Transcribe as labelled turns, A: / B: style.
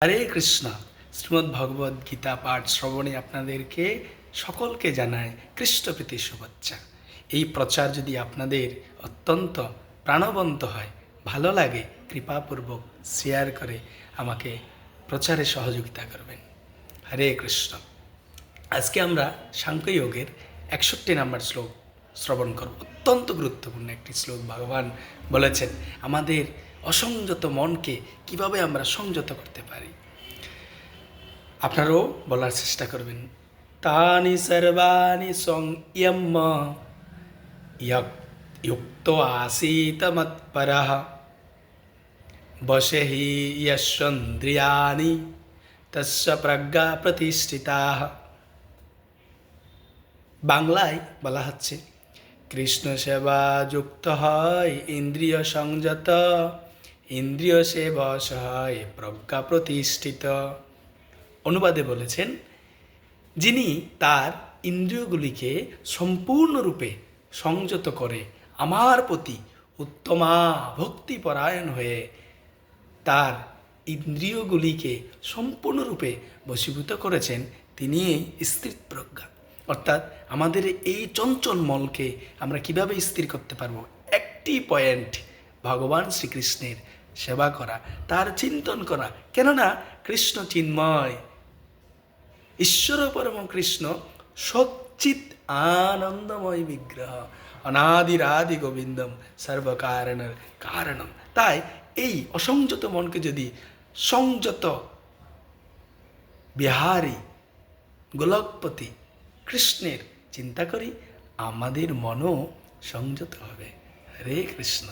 A: হরে কৃষ্ণ। শ্রীমদ্ ভগবদ গীতা পাঠ শ্রবণে আপনাদেরকে সকলকে জানায় কৃষ্ণপ্রীতি শুভেচ্ছা। এই প্রচার যদি আপনাদের অত্যন্ত প্রাণবন্ত হয়, ভালো লাগে, কৃপাপূর্বক শেয়ার করে আমাকে প্রচারে সহযোগিতা করবেন। হরে কৃষ্ণ। আজকে আমরা সাংখ্যযোগের 61 নম্বর শ্লোক শ্রবণ করব। অত্যন্ত গুরুত্বপূর্ণ একটি শ্লোক। ভগবান বলেছেন আমাদের অসংযত মনকে কিভাবে আমরা সংযত করতে পারি। আপনারাও বলার চেষ্টা করবেন। তানি সর্বাণি সংযম্য যুক্ত আসীত মৎপরঃ বশে হি যস্যন্দ্রিয়াণি তস্য প্রজ্ঞা প্রতিষ্ঠিতাঃ। বাংলায় বলা হচ্ছে, কৃষ্ণ সেবা যুক্ত হয় ইন্দ্রিয় সংযত, ইন্দ্রিয় সে বশ হয় প্রজ্ঞা প্রতিষ্ঠিত। অনুবাদে বলেছেন, যিনি তার ইন্দ্রিয়গুলিকে সম্পূর্ণরূপে সংযত করে আমার প্রতি উত্তমা ভক্তিপরায়ণ হয়ে তার ইন্দ্রিয়গুলিকে সম্পূর্ণরূপে বশীভূত করেছেন, তিনি স্থিতপ্রজ্ঞা। অর্থাৎ আমাদের এই চঞ্চল মনকে আমরা কিভাবে স্থির করতে পারবো? একটি পয়েন্ট, ভগবান শ্রীকৃষ্ণের সেবা করা, তার চিন্তন করা। কেননা কৃষ্ণ চিন্ময়, ঈশ্বর পরম কৃষ্ণ সচ্চিৎ আনন্দময় বিগ্রহ, অনাদিরাদি গোবিন্দম সর্বকারণের কারণম। তাই এই অসংযত মনকে যদি সংযত বিহারী গোলকপতি কৃষ্ণের চিন্তা করি, আমাদের মনও সংযত হবে। হরে কৃষ্ণ।